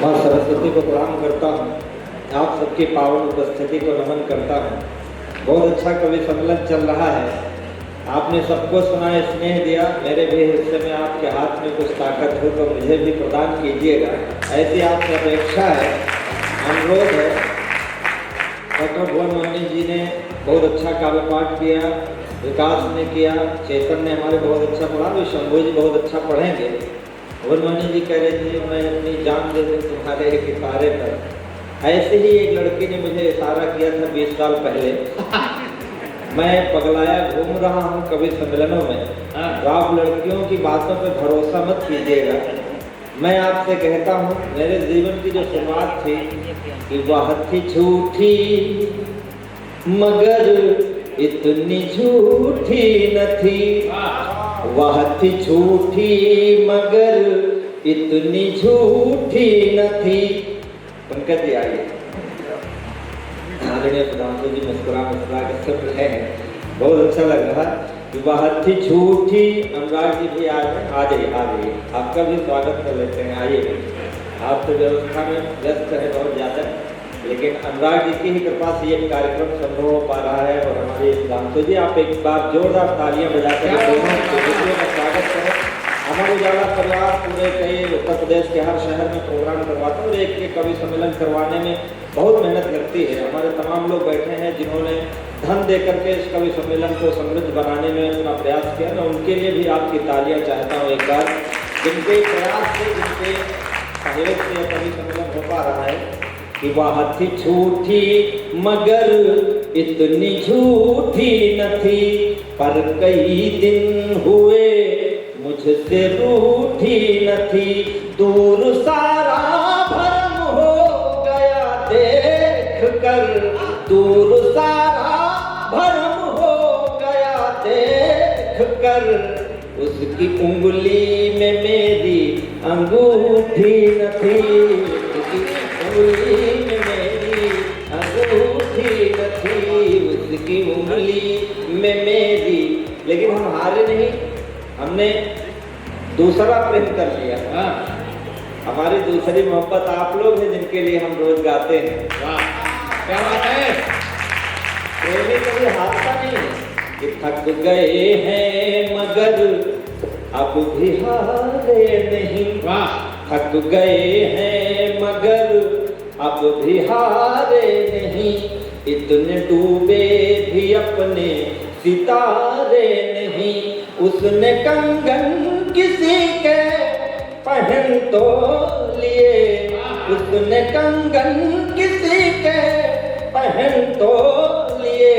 माँ सरस्वती को प्रणाम करता हूँ। आप सबकी पावन उपस्थिति को नमन करता हूँ। बहुत अच्छा कवि सम्मेलन चल रहा है। आपने सबको सुना, स्नेह दिया। मेरे भी हिस्से में आपके हाथ में कुछ ताकत हो तो मुझे भी प्रदान कीजिएगा, ऐसी आपसे अपेक्षा है, अनुरोध है। डॉक्टर भुवन मोहनी जी ने बहुत अच्छा काव्य पाठ किया, विकास ने किया, चेतन ने हमारे बहुत अच्छा पढ़ा, भी शंभू जी बहुत अच्छा पढ़ेंगे। भुवन मोहनी जी कह रहे थे मैं अपनी जान दे दूं तुम्हारे एक इशारे पर। ऐसे ही एक लड़की ने मुझे इशारा किया था 20 साल पहले। मैं पगलाया घूम रहा हूँ कवि सम्मेलनों में, तो आप लड़कियों की बातों पर भरोसा मत कीजिएगा। मैं आपसे कहता हूँ, मेरे जीवन की जो शुरुआत थी कि वह थी झूठी मगर इतनी झूठी न थी, वह थी झूठी मगर इतनी झूठी न थी। पंकज जी आइए। आदरणीय प्रधानमंत्री जी मुस्कुरा के सब रहे हैं, बहुत अच्छा लग रहा। वह थी झूठी। अनुराग जी भी आ जाइए, आपका भी स्वागत कर लेते हैं। आइए, आप तो व्यवस्था में व्यस्त है बहुत ज़्यादा, लेकिन अनुराग जी की ही कृपा से ये कार्यक्रम संभव हो पा रहा है। और हमारे दामतो जी, आप एक बार जोरदार तालियां बजाकर स्वागत करें। हमारे उजाला परिवार पूरे कई उत्तर प्रदेश के हर शहर में प्रोग्राम करवाता है और एक कवि सम्मेलन करवाने में बहुत मेहनत लगती है। हमारे तमाम लोग बैठे हैं जिन्होंने धन देकर के इस कवि सम्मेलन को समृद्ध बनाने में अपना प्रयास किया। मैं उनके लिए भी आपकी तालियां चाहता हूँ एक बार, जिनके प्रयास से, जिनके सहयोग से कवि सम्मेलन हो पा रहा है। कि वह थी झूठी मगर इतनी झूठी न थी, पर कई दिन हुए मुझसे रूठी न थी। दूर सारा भरम हो गया देख कर, दूर सारा भरम हो गया देख कर, उसकी उंगली में मेरी अंगूठी न थी, उसकी उंगली में मेरी अंगूठी न थी, उसकी उंगली में मेरी। लेकिन हम हारे नहीं, हमने दूसरा प्रेम कर लिया। हमारी दूसरी मोहब्बत आप लोग हैं, जिनके लिए हम रोज गाते हैं। वाह, क्या बात है। प्रेमी कभी हारता नहीं कि थक गए हैं मगर अब भी हारे नहीं। वाह, थक गए हैं मगर अब भी हारे नहीं, इतने डूबे भी अपने सितारे नहीं। उसने कंगन किसी के पहन तो लिए, उसने कंगन किसी के पहन तो लिए,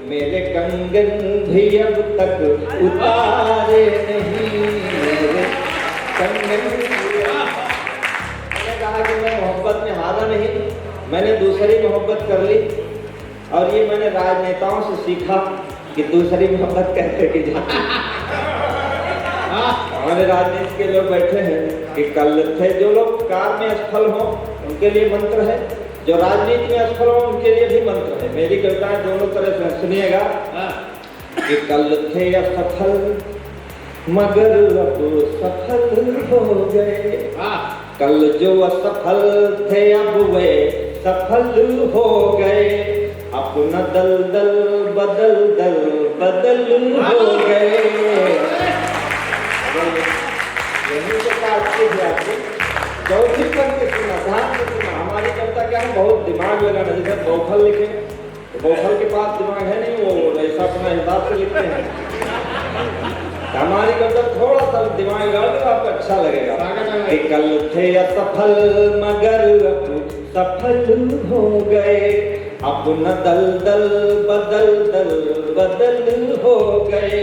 मेरे कंगन भी अब तक उतारे नहीं, मेरे कंगन। मैंने कहा कि मैं मोहब्बत में हारा नहीं, मैंने दूसरी मोहब्बत कर ली। और ये मैंने राजनेताओं से सीखा कि दूसरी मोहब्बत कैसे की जाती। हमारे राजनीति के लोग बैठे हैं कि कल थे जो लोग कार में असफल हो उनके लिए मंत्र है, जो राजनीति में असफल हो उनके लिए भी मंत्र है। मेरी कविताएं दोनों तरह से सुनिएगा कि कल थे असफल मगर अब सफल हो गए, कल जो असफल थे अब वे सफल हो गए, अपना दलदल बदल बदल हो गए। यही तो बात थी आपको। चौथी पंक्ति सुना, ध्यान से सुना। हमारी कविता क्या है, बहुत दिमाग लगाना। जैसे बौखल लिखे तो बौखल के पास दिमाग है नहीं, वो ऐसा अपना हिसाब से लिखते हैं। हमारी कविता थोड़ा सा दिमाग लगा तो आपको अच्छा लगेगा। कल थे असफल मगर अब सफल हो गए, अपना दलदल बदल हो गए।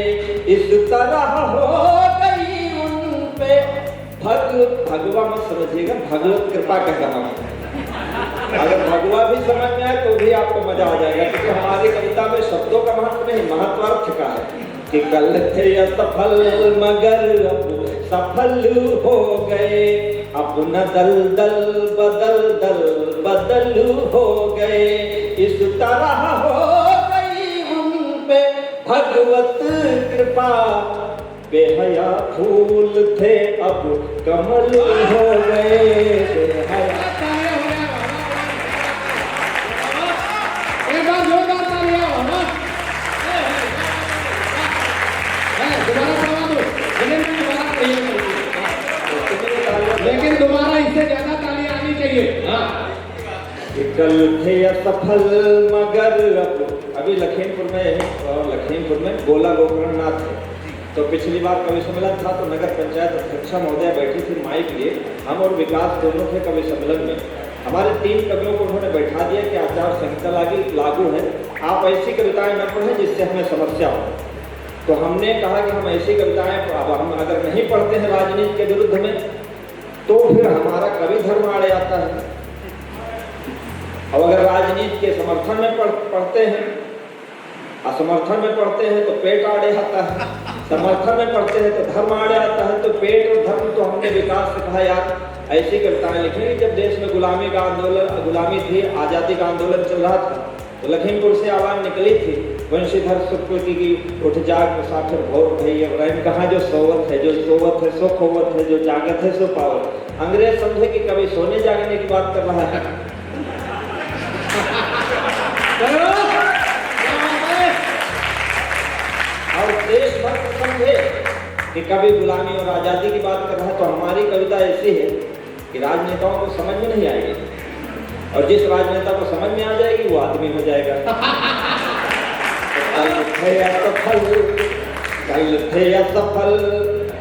इस तरह हो गई उन पे भगवा मत समझिएगा, भगवत कृपा का काम है। अगर भगवा भी समझ में आए तो भी आपको मजा आ जाएगा, क्योंकि हमारी कविता में शब्दों का महत्व नहीं, महत्वार्थ का है। कि कल थे असफल मगर अब सफल हो गए, अपना दलदल बदल हो गए। इस तरह हो गई उन पे भगवत कृपा बेहया फूल थे अब कमल हो गए। बेहया लेकिन दोबारा इससे ज्यादा तालियां आनी चाहिए। हाँ, कल थे असफल मगर अब, अभी लखीमपुर में गोला गोकर्णनाथ है। तो पिछली बार कवि सम्मेलन था तो नगर पंचायत अध्यक्षा महोदय बैठी थी माइक लिए, हम और विकास दोनों थे कवि सम्मेलन में। हमारे 3 कवियों को उन्होंने बैठा दिया कि आचार संहिता लागू है, आप ऐसी कविताएं न पढ़ें जिससे हमें समस्या हो। तो हमने कहा कि हम ऐसी कविताएं हम अगर नहीं पढ़ते हैं राजनीति के विरुद्ध में तो फिर हमारा कवि धर्म आड़े आता है, और अगर राजनीति के समर्थन में पढ़ते हैं, असमर्थन में पढ़ते हैं तो पेट आड़े आता है, समर्थन में पढ़ते हैं तो धर्म आड़े आता है। तो पेट और धर्म, तो हमने विकास से कहा यार ऐसी कविताएं लिखेंगे। जब देश में गुलामी थी, आज़ादी का आंदोलन चल रहा था, तो लखीमपुर से आवाज निकली थी वंशीधर सुकृति की, उठ जाग मुसाफिर भोर भई अब रैन कहाँ जो सोवत है, जो सोवत है सो खोवत है, जो जागत है सो पावत। अंग्रेज समझे कि कभी सोने जागने की बात कर रहा है। और देश भर समझे कि कभी गुलामी और आजादी की बात कर रहा है। तो हमारी कविता ऐसी है कि राजनेताओं को समझ में नहीं आएगी, और जिस राजनेता को समझ में आ जाएगी वो आदमी हो जाएगा। कल थे असफल,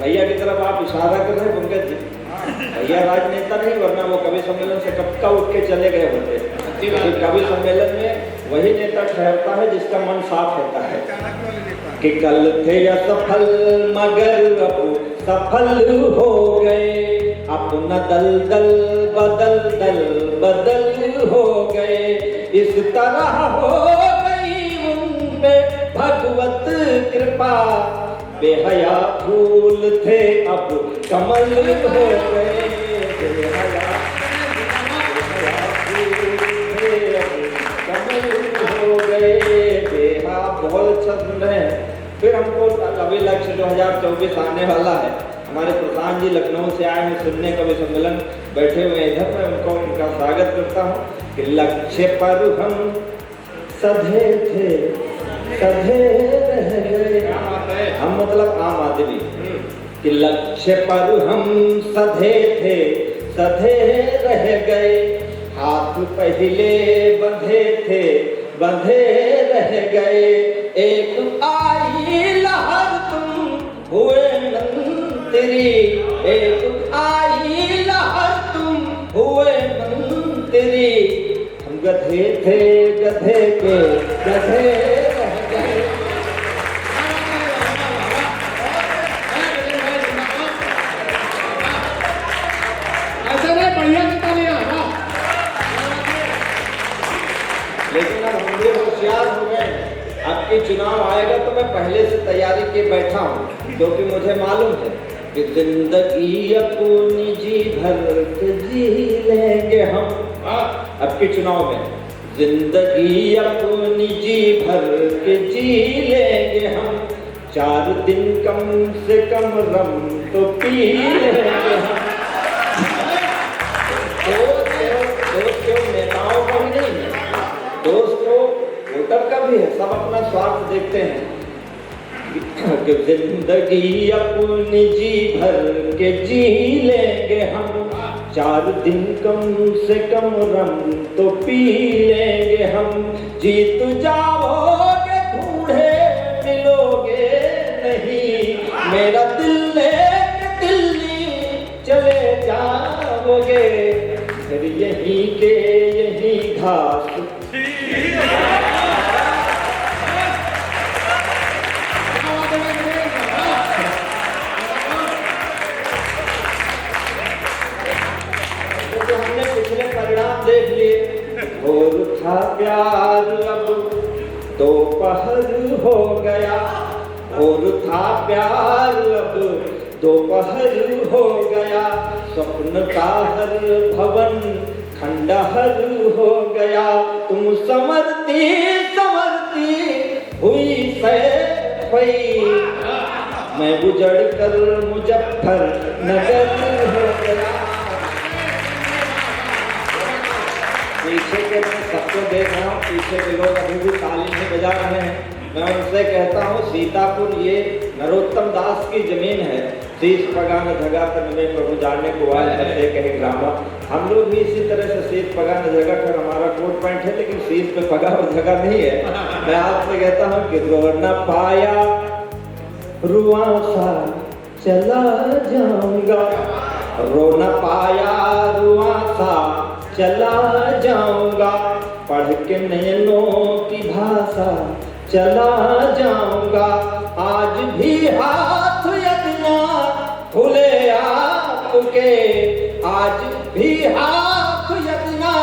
भैया की तरफ आप इशारा कर रहे हैं पंकज जी, भैया राजनेता नहीं, वरना वो कवि सम्मेलन से कब का उठ के चले गए होते। कवि सम्मेलन में वही नेता ठहरता है जिसका मन साफ होता है। कि कल थे असफल मगर अब सफल हो गए, अपना दल बदल हो गए। इस तरह हो गई उन पे भगवत कृपा, बेहया फूल थे अब कमल हो गए। बेहया फूल थे अब कमल हो गए। बेहा बहुत छंद है। फिर हमको कवि लक्ष्य 2024 आने वाला है। हमारे प्रधान जी लखनऊ से आए हैं सुनने, कवि सम्मेलन बैठे हुए इधर, मैं उनका स्वागत करता हूँ। कि लक्ष्य पर हम सधे थे सधे रह गए, हम मतलब आम आदमी। कि लक्ष्य पर हम सधे थे सधे रह गए, हाथ पहले बंधे थे बंधे रह गए। एक आई लहर तुम हुए मंत्री, एक आई लहर तुम हुए मंत्री। हम गधे थे गधे के गधे रह गए। ऐसा नहीं, बढ़िया कितना लिया। लेकिन अब हम भी होशियार हो गए। अब के चुनाव आएगा तो मैं पहले से तैयारी के बैठा हूँ, क्योंकि मुझे मालूम है कि जिंदगी अपनी जी भर के जी लेंगे हम। अब के चुनाव में जिंदगी अपनी जी भर के जी लेंगे हम। 4 दिन कम से कम रम तो पी लेंगे हम। दोस्त नेताओं का भी नहीं है, दोस्तों वोटर का भी है, सब अपना स्वार्थ देखते हैं। कि जिंदगी अपनी जी भर के जी लेंगे हम। 4 दिन कम से कम रम तो पी लेंगे हम। जीत जाओगे बूढ़े मिलोगे नहीं, मेरा दिल लेके दिल्ली चले जाओगे। फिर यहीं के यहीं घास तो हमने पिछले परिणाम देख लिए। और था प्यार अब दोपहर हो गया, और था प्यार अब दोपहर हो गया। स्वप्न का हर भवन खंडहर हो गया। तुम संवरती संवरती हुई सैफई, मैं गुजर कर मुजफ्फर नगर हो गया। पीछे के मैं सबको देख रहा हूँ, पीछे के लोग अभी भी ताली नहीं बजा रहे हैं। मैं उनसे कहता हूँ सीतापुर ये नरोत्तम दास की जमीन है। शीश पगान धगा तन में प्रभु जाने को आज बसे कहे ग्रामा। हम लोग भी इसी तरह से शीश पगान धगा कर हमारा कोट पैंट है, लेकिन शीश पे पगा और धगा नहीं है। मैं आपसे कहता हूँ कि रो न पाया रुआ सा चला जाऊंगा, रो न पाया रुआ सा चला जाऊंगा, पढ़ के नयनों की भाषा चला जाऊंगा। आज भी हाथ यदना खुले आपके, आज भी हाथ यदना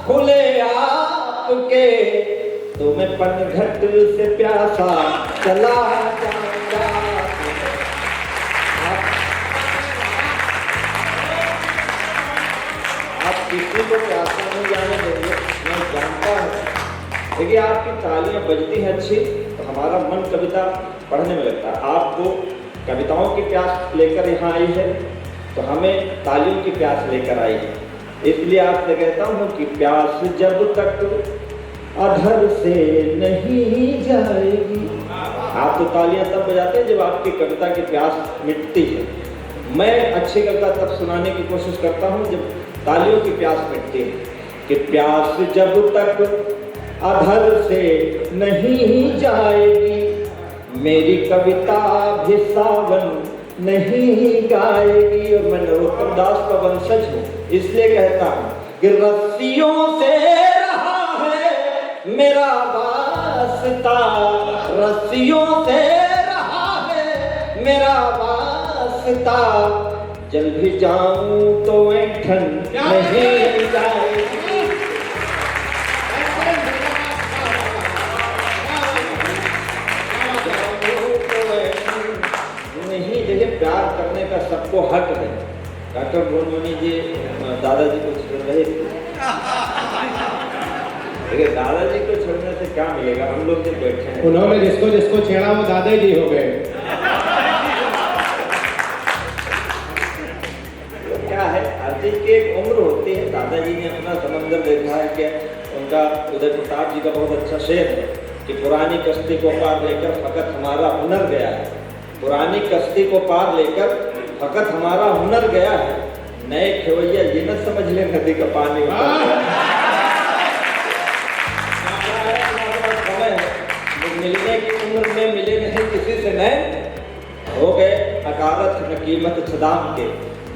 खुले आपके, तो मैं पनघट से प्यासा चला जाऊंगा। आप किसी को प्यासा नहीं जाने देंगे, मैं जानता हूँ। देखिए आपकी तालियां बजती हैं अच्छी तो हमारा मन कविता पढ़ने में लगता है। आपको कविताओं की प्यास लेकर यहाँ आई है तो हमें तालियों की प्यास लेकर आई है। इसलिए आपसे कहता हूँ कि प्यास जब तक अधर से नहीं जाएगी। आप तो तालियां तब बजाते हैं जब आपकी कविता की प्यास मिटती है। मैं अच्छी कविता तब सुनाने की कोशिश करता हूँ जब तालियों की प्यास मिटती है। कि प्यास जब तक अधर से नहीं जाएगी, मेरी कविता भी सावन नहीं गाएगी। और मैं नरोत्तम दास का वंशज हूँ, इसलिए कहता हूँ कि रस्सियों से रहा है मेरा वास्ता, रस्सियों से रहा है मेरा वास्ता, जल भी जाऊं तो ऐंठन नहीं जाएगी। प्यार करने का सबको हक है। डॉक्टर गोलमणि जी दादाजी को छोड़ रहे थे, लेकिन दादाजी को छोड़ने से क्या मिलेगा? हम लोग जो बैठे हैं, उन्होंने जिसको जिसको छेड़ा वो दादाजी हो गए। तो क्या है, हर चीज की एक उम्र होती है। दादाजी ने अपना समंदर देखा है कि उनका उदय प्रताप जी का बहुत अच्छा शेर है कि पुरानी कश्ती को पार लेकर फकत हमारा हुनर गया है। पुरानी कश्ती को पार लेकर फकत हमारा हुनर गया है, नए खेवैया ये न समझ ले नदी का पानी उतर गया है। मिलने की उम्र में मिले नहीं किसी से नए, हो गए अकारत न कीमत छदाम के।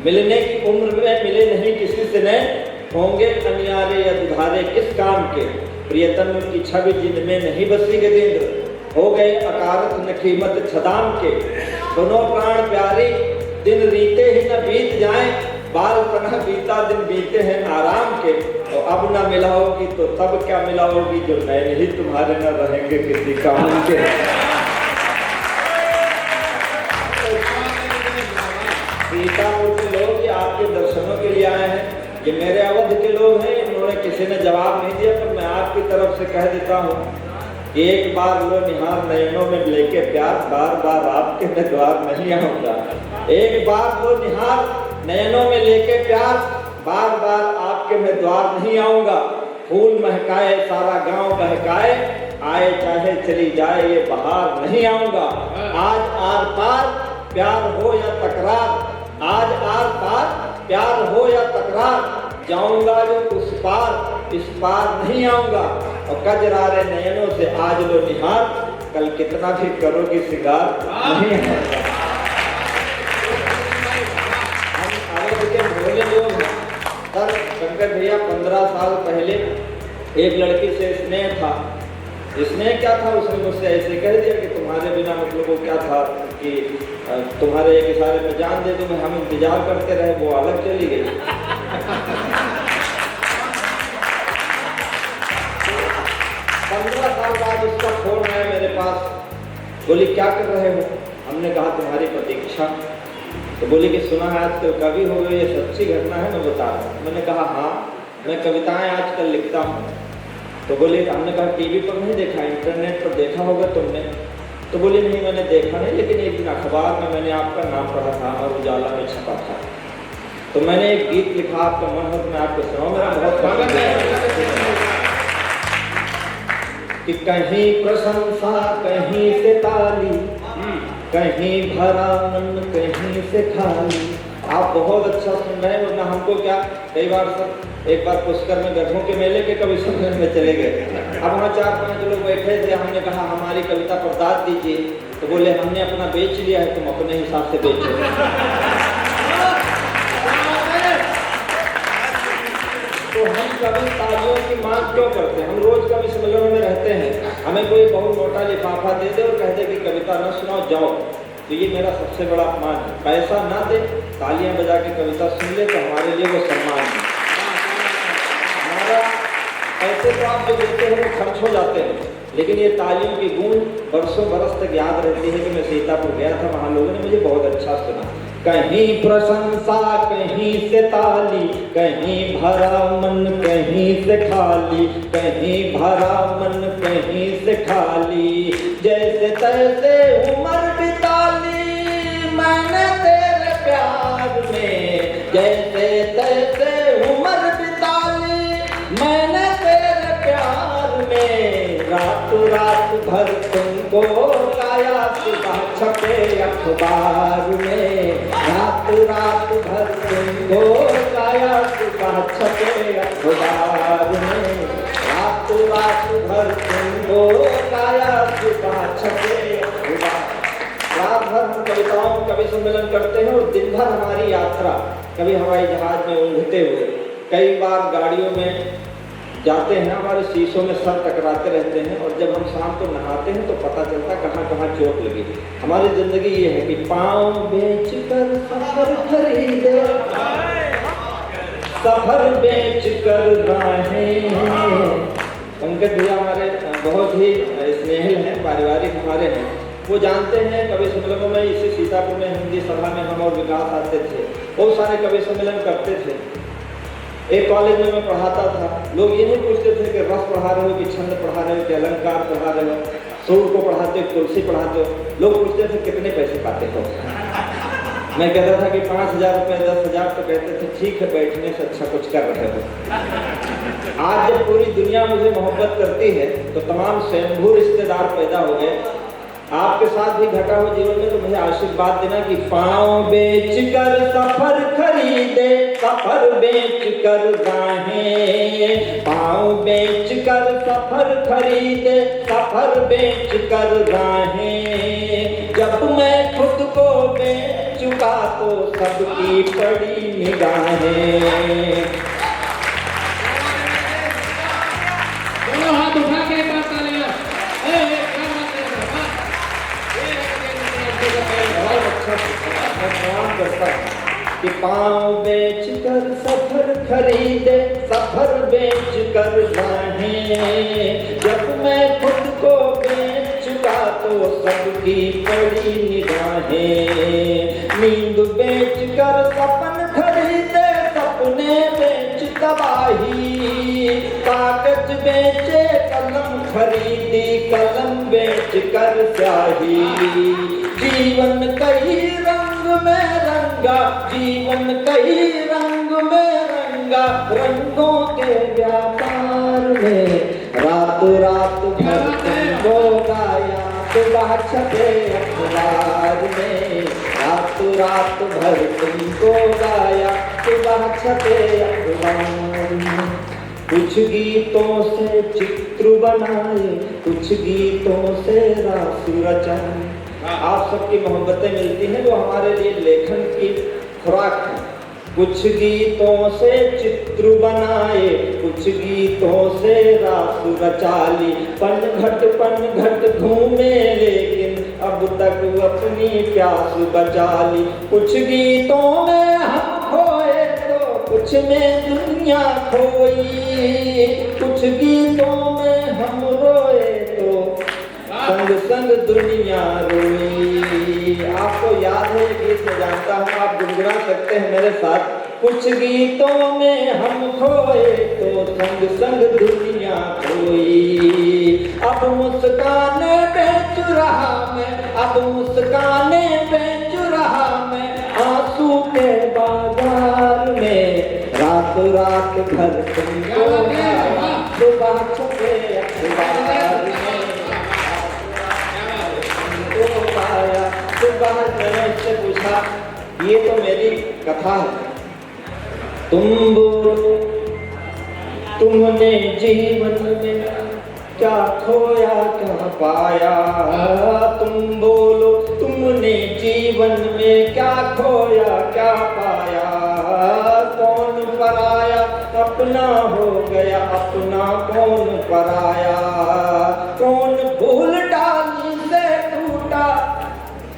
मिलने की उम्र में मिले नहीं किसी से नए, होंगे अनियारे या दुधारे किस काम के। प्रियतम की छवि जिनमें नहीं बसी गजेंद्र, हो गए अकारत न कीमत छदाम के। दोनों प्राण प्यारे दिन रीते ही न बीत जाएं, बाल पना बीता दिन बीते हैं आराम के। तो अब न मिलाओगी तो तब क्या मिलाओगी, जो नैन ही तुम्हारे न रहेंगे किसी काम के। सीतापुर के लोग ये आपके दर्शनों के लिए आए हैं, ये मेरे अवध के लोग हैं। इन्होंने किसी ने जवाब नहीं दिया, पर मैं आपकी तरफ से कह देता हूँ, एक बार लो निहार नयनों में लेके प्यार, बार बार आपके मैं द्वार नहीं आऊंगा। एक बार लो निहार नयनों में लेके प्यार, बार बार आपके मैं द्वार नहीं आऊंगा। फूल महकाए सारा गांव बहकाए, आए चाहे चली जाए ये बहार नहीं आऊंगा। आज आर पार प्यार हो या तकरार, आज आर पार प्यार हो या तकरार, जाऊंगा जो उस पार इस पार नहीं आऊंगा। और कजरारे नयनों से आज लो निहार, कल कितना भी करोगी सिंगार नहीं आऊंगा। हम अवध के भोले लोग हैं। सर शंकर भैया 15 साल पहले एक लड़की से स्नेह था। स्नेह क्या था, उसने मुझसे ऐसे कह दिया कि तुम्हारे बिना मतलब वो क्या था कि तुम्हारे एक इशारे में जान दे दूं। हम इंतजार करते रहे, वो अलग चली गई। 15 साल बाद उसका फोन आया मेरे पास, बोली क्या कर रहे हो? हमने कहा तुम्हारी प्रतीक्षा। तो बोली कि सुना है आजकल कवि हो गए, ये सच्ची घटना है, मैं बता रहा हूँ। मैंने कहा हाँ, मैं कविताएं आजकल लिखता हूँ। तो बोली, हमने कहा टीवी पर नहीं देखा, इंटरनेट पर देखा होगा तुमने। तो बोली नहीं मैंने देखा नहीं, लेकिन एक दिन अखबार में मैंने आपका नाम पढ़ा था, अमर उजाला में छपा था, तो मैंने एक गीत लिखा, आपका मन हो तो मैं आपको सुनाऊं। मेरा बहुत स्वागत है कि कहीं प्रशंसा कहीं से ताली, कहीं भरा मन कहीं से खाली। आप बहुत अच्छा सुन रहे हैं, वरना हमको क्या, कई बार सब एक बार पुष्कर में गधों के मेले के कवि सम्मेलन में चले गए। अब वहाँ 4-5 लोग बैठे थे, हमने कहा हमारी कविता पर दाद दीजिए, तो बोले हमने अपना बेच लिया है, तुम अपने हिसाब से बेचो। तो हम कभी तालियों की मांग क्यों करते हैं? हम रोज कवि सम्मेलन में रहते हैं, हमें कोई बहुत मोटा लिफाफा दे दे और कह दे कि कविता न सुनाओ जाओ, तो ये मेरा सबसे बड़ा अपमान है। पैसा ना दे, तालियां बजा के कविता सुन ले, तो हमारे लिए वो सम्मान है। हमारा पैसे तो आप जो देते हैं वो खर्च हो जाते हैं, लेकिन ये तालियों की गूंज बरसों बरस तक याद रहती है कि मैं सीतापुर गया था, वहाँ लोगों ने मुझे बहुत अच्छा सुना। कहीं प्रशंसा कहीं से ताली, कहीं भरा मन कहीं से खाली, कहीं भरा मन कहीं से खाली। जैसे तैसे उम्र बिताली मैंने तेरे प्यार में, जैसे तैसे उम्र बिताली मैंने तेरे प्यार में। रात भर तुमको लाया, सुबह छपे अखबार में। रात भर तुमको लाया, सुबह छपे अखबार में। रात भर तुमको लाया, सुबह छपे अखबार। रात भर हम कविताओं कवि सम्मेलन करते हैं और दिन भर हमारी यात्रा, कभी हवाई जहाज में ऊँघते हुए, कई बार गाड़ियों में जाते हैं, हमारे शीशों में सर टकराते रहते हैं, और जब हम शाम को नहाते हैं तो पता चलता कहाँ कहाँ चोट लगी। हमारी जिंदगी ये है कि पाँव बेच कर सफर खरीदे, सफर बेच कर राहें। पंकज भैया हमारे बहुत ही स्नेहिल हैं, पारिवारिक हमारे हैं, वो जानते हैं कवि सम्मेलनों में, इसी सीतापुर में हिंदी सभा में हम और विकास आते थे, बहुत सारे कवि सम्मेलन करते थे। एक कॉलेज में मैं पढ़ाता था, लोग ये नहीं पूछते थे कि रस पढ़ा रहे हो कि छंद पढ़ा रहे हो कि अलंकार पढ़ा रहे हो, सूर को पढ़ाते हो तुलसी पढ़ाते हो, लोग पूछते थे कितने पैसे पाते हो। मैं कहता था कि 5,000 रुपये 10,000, तो कहते थे ठीक है बैठने से अच्छा कुछ कर रहे हो। आज जब पूरी दुनिया मुझे मोहब्बत करती है तो तमाम स्वयंभू रिश्तेदार पैदा हो गए। आपके साथ भी घटा हो जीवन में, तो मुझे आशीर्वाद देना कि पाँव बेच कर सफर खरीदे, सफर बेच कर राहें। पाँव बेच कर सफर खरीदे, सफर बेच कर राहें। जब मैं खुद को बेच चुका तो सबकी पड़ी निगाहें। दोनों हाथ उठा के एक बार तालियां। कि पाँव बेच कर सफर खरीदे, सफर बेच कर राहें। जब मैं खुद को बेच चुका तो सबकी पड़ी निगाहें। नींद बेच कर सपन खरीदे, सपने बेच तबाही। कागज बेचे कलम खरीदी, कलम बेच कर स्याही। जीवन कई रंग में रंगा, जीवन कई रंग में रंगा, रंगों के व्यापार में। रात भर तुमको गाया, सुबह छपे अखबार में। रात भर तुमको गाया, सुबह छपे अखबार में। कुछ गीतों से चित्र बनाए, कुछ गीतों से राशि रचाए। आप सबकी मोहब्बतें मिलती हैं, वो हमारे लिए लेखन की खुराक है। कुछ गीतों से चित्र बनाए, कुछ गीतों से रास रचाली। पन घट घूमे लेकिन अब तक अपनी प्यास बचा ली। कुछ गीतों में हम खोए तो कुछ में दुनिया खोई। कुछ गीतों में हम रोए तो संग संग दुनिया रोई। आपको याद है गीत में जानता हूँ, आप गुनगुना सकते हैं मेरे साथ। कुछ गीतों में हम खोए तो संग संग दुनिया खोई। अब मुस्काने बेच रहा मैं, अब मुस्काने बेच रहा मैं आंसू के बाजार में। रात रात भर तुमको पाया, सुबह छुपे अखबार में। तुमको पाया, सुबह मैंने से पूछा, ये तो मेरी कथा है। तुम बोलो तुमने जीवन में क्या खोया क्या पाया। तुम बोलो तुमने जीवन में क्या खोया क्या पाया। कौन पराया अपना हो गया, अपना कौन पराया। कौन फूल डाली से टूटा,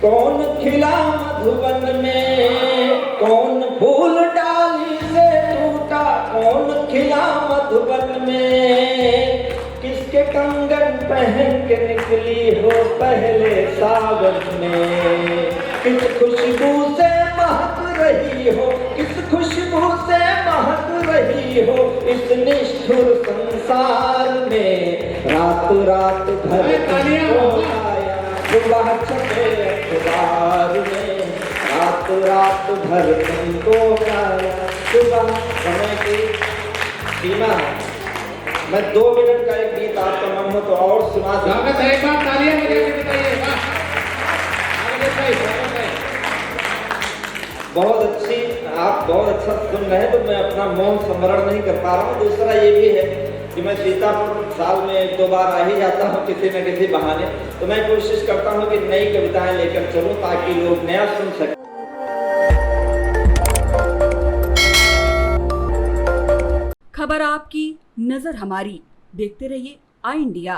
कौन खिला मधुबन में। कौन फूल डाली से टूटा, कौन खिला मधुबन में। किसके कंगन पहन के निकली हो पहले सावन में। किस खुशबू से महक रही हो, किस खुशबू से महक रही हो इस निष्ठुर संसार में। रात रात भर तुमको पाया, सुबह छुपे अखबार में। रात रात भर तुमको पाया, सुबह। समय की सीमा है, मैं 2 मिनट का एक गीत आपका मन हो तो और सुना दूं। स्वागत है, एक बार तालियां बजा के बताइए। वाह, स्वागत है। बहुत अच्छी, आप बहुत अच्छा सुन रहे हैं, तो मैं अपना मौन संवरण नहीं कर पा रहा हूँ। दूसरा ये भी है कि मैं सीतापुर साल में 1-2 बार आ ही जाता हूँ किसी न किसी बहाने, तो मैं कोशिश करता हूँ कि नई कविताएं लेकर चलूँ ताकि लोग नया सुन सकें। खबर आपकी, नजर हमारी। देखते रहिए आई इंडिया।